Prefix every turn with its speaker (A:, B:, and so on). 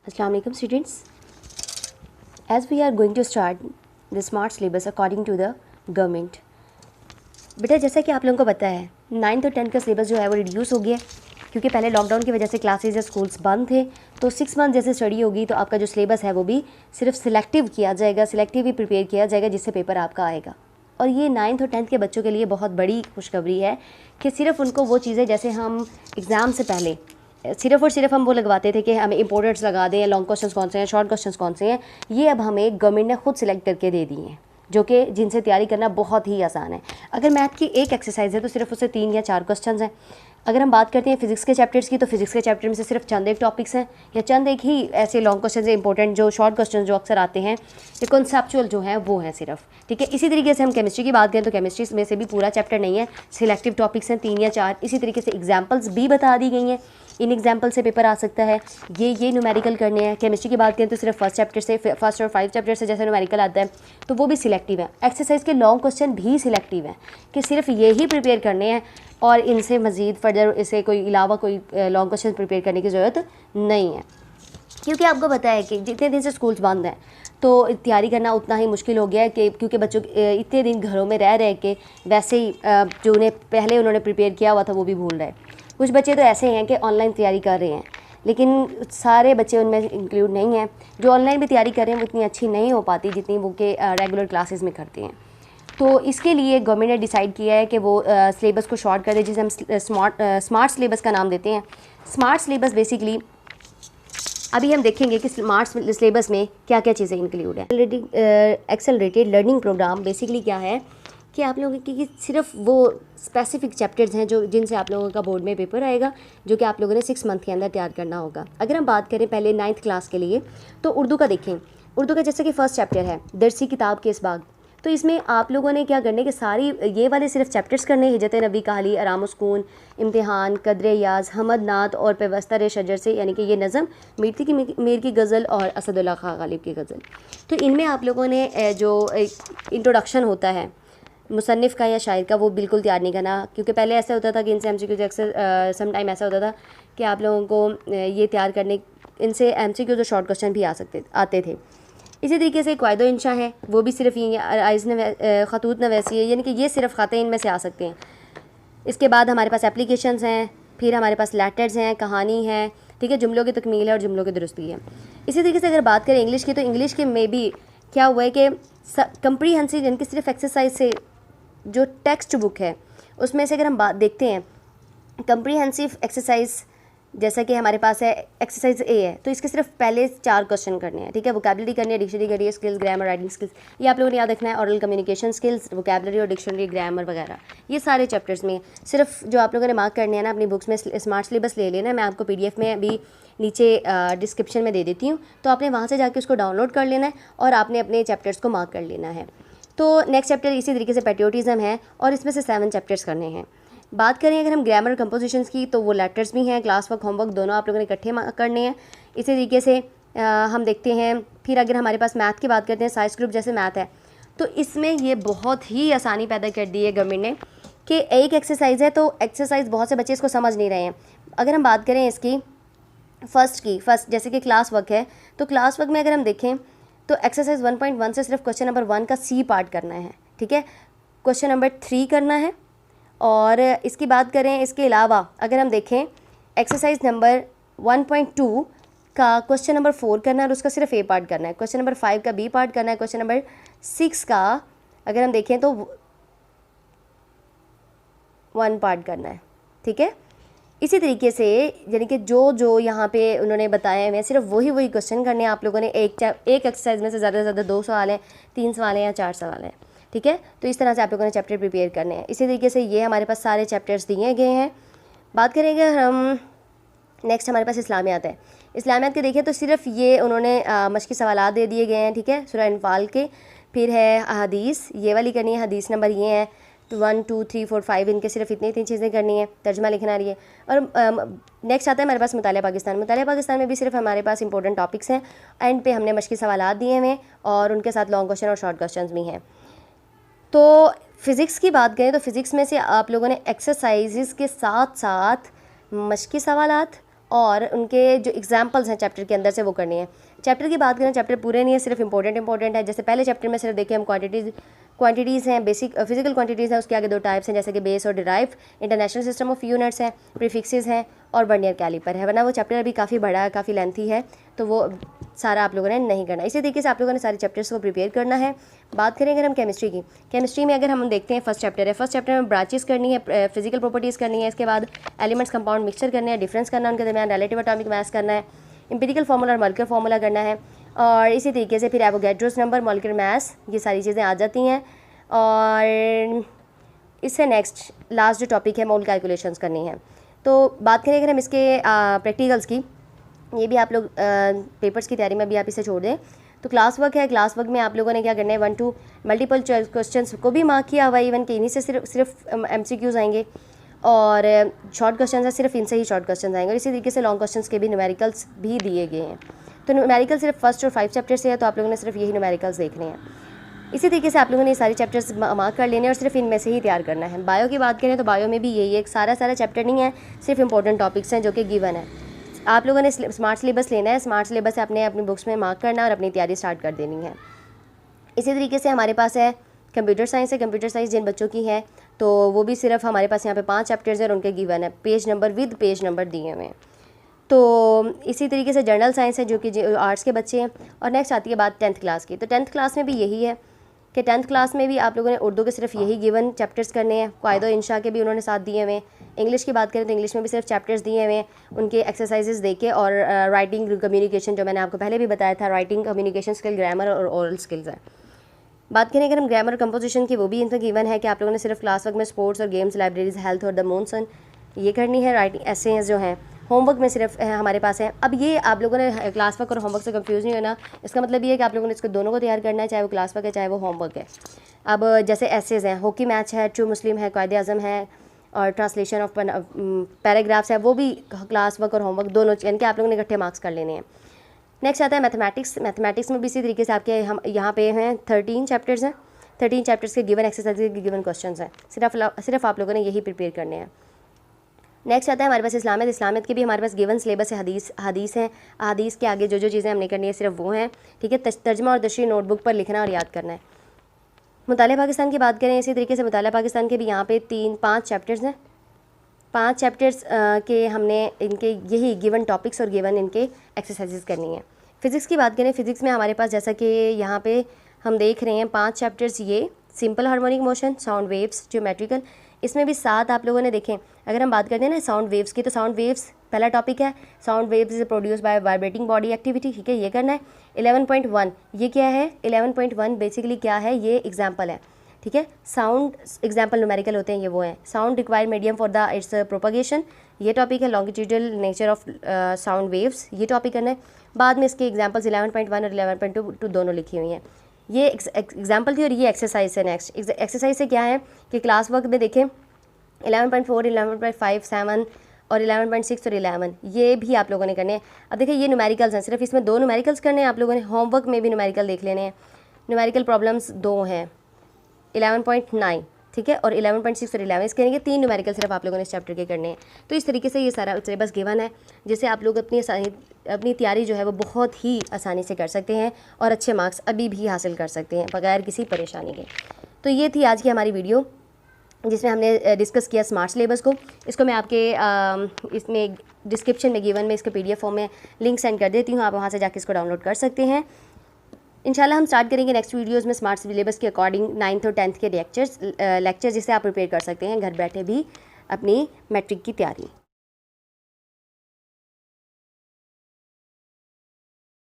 A: Assalamu alaikum students. As we are going to start the smart syllabus according to the government. बेटा जैसा कि आप लोगों को पता है 9th और 10th का सिलेबस जो है वो रिड्यूस हो गया क्योंकि पहले लॉकडाउन की वजह से क्लासेज या स्कूल्स बंद थे। तो 6 मंथ जैसे स्टडी होगी तो आपका जो सिलेबस है वो भी सिर्फ सिलेक्टिव किया जाएगा, सिलेक्टिव ही प्रिपेयर किया जाएगा जिससे पेपर आपका आएगा। और ये 9th और 10th के बच्चों के लिए बहुत बड़ी खुशखबरी है कि सिर्फ उनको वो चीज़ें जैसे हम एग्ज़ाम से पहले सिर्फ और सिर्फ हम वो लगवाते थे कि हमें इंपॉर्टेंट्स लगा दें, लॉन्ग क्वेश्चंस कौन से हैं, शॉर्ट क्वेश्चंस कौन से हैं, ये अब हमें गवर्नमेंट ने खुद सिलेक्ट करके दे दिए हैं जो कि जिनसे तैयारी करना बहुत ही आसान है। अगर मैथ की एक एक्सरसाइज है तो सिर्फ उससे 3 या 4 क्वेश्चंस हैं। अगर हम बात करते हैं फिजिक्स के चैप्टर्स की तो फिजिक्स के चैप्टर में से सिर्फ चंद एक टॉपिक्स हैं या चंद एक ही ऐसे लॉन्ग क्वेश्चन हैं इंपॉर्टेंट, जो शॉर्ट क्वेश्चन जो अक्सर आते हैं ये कॉन्सेप्चुअल जो हैं वो हैं सिर्फ, ठीक है। इसी तरीके से हम केमिस्ट्री की बात करें तो केमिस्ट्री में से भी पूरा चैप्टर नहीं है, सिलेक्टिव टॉपिक्स हैं 3 या 4। इसी तरीके से एग्जाम्पल्स भी बता दी गई हैं, इन एग्जाम्पल से पेपर आ सकता है, ये न्यूमेरिकल करने हैं। केमिस्ट्री की बात करें तो सिर्फ फर्स्ट और 5 चैप्टर से जैसे न्यूमेरिकल आता है तो वो भी सिलेक्टिव है। एक्सरसाइज के लॉन्ग क्वेश्चन भी सिलेक्टिव हैं कि सिर्फ ये ही प्रिपेयर करने हैं और इनसे मज़ीद फर्दर इसे कोई अलावा कोई लॉन्ग क्वेश्चन प्रिपेयर करने की ज़रूरत नहीं है, क्योंकि आपको पता है कि जितने दिन से स्कूल्स बंद हैं तो तैयारी करना उतना ही मुश्किल हो गया है कि क्योंकि बच्चों इतने दिन घरों में रह के वैसे ही जो उन्हें पहले उन्होंने प्रिपेयर किया हुआ था वो भी भूल रहे। कुछ बच्चे तो ऐसे हैं कि ऑनलाइन तैयारी कर रहे हैं, लेकिन सारे बच्चे उनमें इंक्लूड नहीं हैं। जो ऑनलाइन भी तैयारी कर रहे हैं वो इतनी अच्छी नहीं हो पाती जितनी वो के रेगुलर क्लासेस में करते हैं। तो इसके लिए गवर्नमेंट ने डिसाइड किया है कि वो सिलेबस को शॉर्ट कर दे, जिसे हम स्मार्ट सिलेबस का नाम देते हैं। स्मार्ट सिलेबस बेसिकली अभी हम देखेंगे कि स्मार्ट सिलेबस में क्या क्या चीज़ें इंक्लूड है। एक्सेलरेटेड लर्निंग प्रोग्राम बेसिकली क्या है कि आप लोगों की सिर्फ वो स्पेसिफिक चैप्टर्स हैं जो जिनसे आप लोगों का बोर्ड में पेपर आएगा, जो कि आप लोगों ने 6 मंथ के अंदर तैयार करना होगा। अगर हम बात करें पहले 9th क्लास के लिए तो उर्दू का देखें। उर्दू का जैसे कि फर्स्ट चैप्टर है दरसी किताब के इस बाग, तो इसमें आप लोगों ने क्या करने कि सारी ये वाले सिर्फ चैप्टर्स करने, हिजत नबी कहाली, आराम सुकून, इम्तिहान, कदर याज, हमद नात और पेवस्तर शजर से, यानी कि ये नज़म मीर की गज़ल और असदुल्ला खां गालिब की गज़ल। तो इनमें आप लोगों ने जो इंट्रोडक्शन होता है मुसन्निफ़ का या शायर का वो बिल्कुल तैयार नहीं करना, क्योंकि पहले ऐसा होता था कि इनसे MCQ अक्सर सम टाइम ऐसा होता था कि आप लोगों को ये तैयार करने इनसे MCQ जो शॉर्ट क्वेश्चन भी आते थे। इसी तरीके से क़वाइदो इंशा है वो भी सिर्फ ये ख़तूत नवैसी है, यानी कि ये सिर्फ ख़ाते इनमें से आ सकते हैं। इसके बाद हमारे पास एप्लीकेशंस हैं, फिर हमारे पास लेटर्स हैं, कहानी है, ठीक है, जुमलों की तकमील है और जुमलों की दुरुस्ती है। इसी तरीके से अगर बात करें इंग्लिश की तो इंग्लिश के में भी क्या हुआ है कि कंप्रीहेंसिव यानी कि सिर्फ एक्सरसाइज से जो टेक्स्ट बुक है उसमें से अगर हम बात देखते हैं कंप्रीहेंसिव एक्सरसाइज, जैसा कि हमारे पास है एक्सरसाइज A है तो इसके सिर्फ पहले 4 क्वेश्चन करने हैं, ठीक है। वोकैबुलरी करनी है, डिक्शनरी करनी है, स्किल्स, ग्रामर, राइटिंग स्किल्स, ये आप लोगों ने याद रखना है। ऑरल कम्युनिकेशन स्किल्स, वोकैबुलरी और डिक्शनरी, ग्रामर वगैरह, ये सारे चैप्टर्स में सिर्फ जो आप लोगों ने मार्क करने हैं ना अपनी बुक्स में स्मार्ट सिलेबस ले लेना है। मैं आपको PDF में अभी नीचे डिस्क्रिप्शन में दे देती हूँ, तो आपने वहाँ से जाके उसको डाउनलोड कर लेना है और आपने अपने चैप्टर्स को मार्क कर लेना है। तो नेक्स्ट चैप्टर इसी तरीके से पेट्रियोटिज़म है और इसमें से 7 चैप्टर्स करने हैं। बात करें अगर हम ग्रामर कंपोजिशंस की तो वो लेटर्स भी हैं, क्लास वर्क, होमवर्क दोनों आप लोगों ने इकट्ठे करने हैं। इसी तरीके से हम देखते हैं फिर अगर हमारे पास मैथ की बात करते हैं, साइंस ग्रुप जैसे मैथ है तो इसमें ये बहुत ही आसानी पैदा कर दी है गवर्नमेंट ने कि एक एक्सरसाइज है तो एक्सरसाइज बहुत से बच्चे इसको समझ नहीं रहे हैं। अगर हम बात करें इसकी फर्स्ट जैसे कि क्लास वर्क है तो क्लास वर्क में अगर हम देखें तो एक्सरसाइज 1.1 से सिर्फ क्वेश्चन नंबर 1 का C पार्ट करना है, ठीक है। क्वेश्चन नंबर 3 करना है और इसकी बात करें इसके अलावा अगर हम देखें एक्सरसाइज नंबर 1.2 का क्वेश्चन नंबर 4 करना है और उसका सिर्फ A पार्ट करना है। क्वेश्चन नंबर 5 का B पार्ट करना है। क्वेश्चन नंबर 6 का अगर हम देखें तो 1 पार्ट करना है, ठीक है। इसी तरीके से यानी कि जो यहाँ पे उन्होंने बताया है सिर्फ वही क्वेश्चन करने हैं आप लोगों ने। एक एक्सरसाइज में से ज़्यादा से ज़्यादा 2 सवाल हैं, 3 सवाल हैं या 4 सवाल हैं, ठीक है। तो इस तरह से आप लोगों ने चैप्टर प्रिपेयर करने हैं। इसी तरीके से ये हमारे पास सारे चैप्टर्स दिए गए हैं। बात करेंगे हम नेक्स्ट हमारे पास इस्लामियात है। इस्लामियात के देखें तो सिर्फ ये उन्होंने मशक़ी सवालात दे दिए गए हैं, ठीक है, सूरह अनफाल के। फिर है हदीस, ये वाली करनी है, हदीस नंबर ये हैं 1 2 3 4 5, इनके सिर्फ इतनी चीज़ें करनी है, तर्जमा लिखना रही है। और नेक्स्ट आता है हमारे पास मुतालिया पाकिस्तान। मुतालिया पाकिस्तान में भी सिर्फ हमारे पास इंपॉर्टेंट टॉपिक्स हैं, एंड पे हमने मशक़ी सवालात दिए हुए और उनके साथ लॉन्ग क्वेश्चन और शॉर्ट क्वेश्चन भी हैं। तो फ़िज़िक्स की बात करें तो फ़िज़िक्स में से आप लोगों ने एक्सरसाइजेस के साथ साथ मशक़ी सवालात और उनके जो एग्जाम्पल्स हैं चैप्टर के अंदर से वो करनी है। चैप्टर की बात करें, चैप्टर पूरे नहीं है, सिर्फ इंपॉर्टेंट है। जैसे पहले चैप्टर में सिर्फ देखिए हम क्वांटिटीज़ हैं, बेसिक फिजिकल क्वांटिटीज़ हैं, उसके आगे 2 टाइप्स हैं जैसे कि बेस और derive, international system of units हैं, प्रीफिक्सेस हैं और वर्नियर कैलिपर है। वरना वो चैप्टर अभी काफ़ी बड़ा है, काफ़ी लेंथी है, तो वो सारा आप लोगों ने नहीं करना। इसी तरीके से आप लोगों ने सारे चैप्टर्स को प्रिपेयर करना है। बात करें अगर हम केमिस्ट्री की, केमिस्ट्री में अगर हम देखते हैं फर्स्ट चैप्टर है, फर्स्ट चैप्टर में ब्रांचेस करनी है, फिजिकल प्रॉपर्टीज़ करनी है, इसके बाद एलिमेंट्स कंपाउंड मिक्सचर करना है, डिफरेंस करना है उनके दरमियान, रिलेटिव एटॉमिक मास करना है, एम्पिरिकल फार्मूला और मॉलिक्यूलर फार्मूला करना है, और इसी तरीके से फिर एवोगैड्रोस नंबर, मॉलिक्यूलर मास, ये सारी चीज़ें आ जाती हैं। और इससे नेक्स्ट लास्ट जो टॉपिक है मोल कैलकुलेशंस करनी है। तो बात करें अगर हम इसके प्रैक्टिकल्स की, ये भी आप लोग पेपर्स की तैयारी में भी आप इसे छोड़ दें। तो क्लास वर्क है, क्लास वर्क में आप लोगों ने क्या करना है, 1 to मल्टीपल चॉइस क्वेश्चंस को भी मार्क किया हुआ है, इवन कि इन्हीं से सिर्फ MCQs आएंगे, और शॉर्ट क्वेश्चन है, सिर्फ इनसे ही शॉर्ट क्वेश्चन आएंगे। और इसी तरीके से लॉन्ग क्वेश्चंस के भी न्यूमेरिकल्स भी दिए गए हैं। तो न्यूमेरिकल सिर्फ फर्स्ट और 5 चैप्टर से है, तो आप लोगों ने सिर्फ यही न्यूमेरिकल्स देखने हैं। इसी तरीके से आप लोगों ने ये सारे चैप्टर्स मार्क कर लेने और सिर्फ इनमें से ही तैयार करना है। बायो की बात करें तो बायो में भी यही एक सारा चैप्टर नहीं है, सिर्फ इंपॉर्टेंट टॉपिक्स हैं जो कि गिवन है। आप लोगों ने स्मार्ट सिलेबस लेना है, स्मार्ट सिलेबस से अपनी बुक्स में मार्क करना और अपनी तैयारी स्टार्ट कर देनी है। इसी तरीके से हमारे पास है कंप्यूटर साइंस है, कंप्यूटर साइंस जिन बच्चों की है तो वो भी सिर्फ हमारे पास यहाँ पे 5 चैप्टर्स हैं और उनके गिवन है, page number with page number दिए हुए हैं। तो इसी तरीके से जनरल साइंस है जो कि आर्ट्स के बच्चे हैं। और नेक्स्ट आती है बात 10th क्लास की। तो 10th क्लास में भी यही है कि 10th क्लास में भी आप लोगों ने उर्दू के सिर्फ यही गिवन चैप्टर्स करने हैं, कायदो इंशा के भी उन्होंने साथ दिए हुए हैं। इंग्लिश की बात करें तो इंग्लिश में भी सिर्फ चैप्टर्स दिए हुए हैं, उनके एक्सरसाइजेस देके, और राइटिंग कम्युनिकेशन जो मैंने आपको पहले भी बताया था, राइटिंग कम्युनिकेशन स्किल, ग्रामर और ओरल स्किल्स है। बात करें अगर हम ग्रामर कंपोजिशन की, वो भी इनका गिवन है कि आप लोगों ने सिर्फ क्लास वर्क में स्पोर्ट्स और गेम्स, लाइब्रेरीज, हेल्थ और द मूनसन ये करनी है। राइटिंग एसेज जो हैं होमवर्क में सिर्फ हमारे पास है। अब ये आप लोगों ने क्लास वर्क और होमवर्क से कंफ्यूज नहीं होना, इसका मतलब ये है कि आप लोगों ने इसको दोनों को तैयार करना है, चाहे वो क्लास वर्क है चाहे वो होमवर्क है। अब जैसे एसेज हैं, हॉकी मैच है, ट्रू मुस्लिम है, कायदे आज़म है, और ट्रांसलेशन ऑफ पैराग्राफ्स है, वो भी क्लास वर्क और होमवर्क दोनों, यानी कि आप लोगों ने इकट्ठे मार्क्स कर लेने हैं। नेक्स्ट आता है मैथमेटिक्स। मैथमेटिक्स में भी इसी तरीके से आपके हम यहाँ पे हैं 13 चैप्टर्स हैं, 13 चैप्टर्स के गिवन एक्सरसाइज के गिवन क्वेश्चंस हैं, सिर्फ आप लोगों ने यही प्रिपेयर करने हैं। नेक्स्ट आता है हमारे पास इस्लामियत। इस्लामियत के भी हमारे पास गिवन सिलेबस है, हदीस हैं, हदीस के आगे जो चीज़ें हमने करनी है सिर्फ वो हैं, ठीक है। तर्जमा और तशरीह नोटबुक पर लिखना और याद करना है। मुताले पाकिस्तान की बात करें, इसी तरीके से मुताले पाकिस्तान के भी यहाँ पे 5 चैप्टर्स हैं। 5 चैप्टर्स के हमने इनके यही गिवन टॉपिक्स और गिवन इनके एक्सरसाइजेस करनी है। फ़िज़िक्स की बात करें, फ़िज़िक्स में हमारे पास जैसा कि यहाँ पे हम देख रहे हैं 5 चैप्टर्स, ये simple harmonic motion, sound waves, geometrical, इसमें भी 7 आप लोगों ने देखें। अगर हम बात करते हैं ना साउंड वेव्स की, तो साउंड वेव्स पहला टॉपिक है, sound waves is produce by vibrating body activity, ठीक है, ये करना है। 11.1 ये क्या है, 11.1 बेसिकली क्या है, ये एग्जाम्पल है, ठीक है। साउंड एग्जाम्पल न्यूमेरिकल होते हैं, ये वो हैं। Sound required medium for the it's propagation, ये टॉपिक है। Longitudinal nature of sound waves, ये टॉपिक करना है। बाद में इसके एग्जाम्पल्स 11.1 और 11.2 दोनों लिखी हुई हैं। ये एग्जाम्पल थी और ये एक्सरसाइज है। नेक्स्ट एक्सरसाइज से क्या है कि क्लास वर्क में देखें 11.4, 11.5, 7 और 11.6 और 11 ये भी आप लोगों ने करने हैं। अब देखिए ये न्यूमेरिकल्स हैं, सिर्फ इसमें 2 न्यूमेरिकल्स करने हैं आप लोगों ने। होमवर्क में भी न्यूमेरिकल देख लेने हैं। न्यूमेरिकल प्रॉब्लम्स 2 हैं, 11.9, ठीक है, और 11.6 और 11 इसके लिए 3 न्यूमेरिकल सिर्फ आप लोगों ने इस चैप्टर के करने हैं। तो इस तरीके से ये सारा सिलेबस गिवन है, जिससे आप लोग अपनी तैयारी जो है वो बहुत ही आसानी से कर सकते हैं और अच्छे मार्क्स अभी भी हासिल कर सकते हैं बगैर किसी परेशानी के। तो ये थी आज की हमारी वीडियो, जिसमें हमने डिस्कस किया स्मार्ट सिलेबस को। इसको मैं आपके इसमें डिस्क्रिप्शन में गिवन में इसके PDF फॉर्म में लिंक सेंड कर देती हूँ, आप वहाँ से जाके इसको डाउनलोड कर सकते हैं। इंशाल्लाह हम स्टार्ट करेंगे नेक्स्ट वीडियोस में स्मार्ट सिलेबस के अकॉर्डिंग 9th और 10th के लेक्चर्स जिससे आप प्रिपेयर कर सकते हैं घर बैठे भी अपनी मैट्रिक की तैयारी।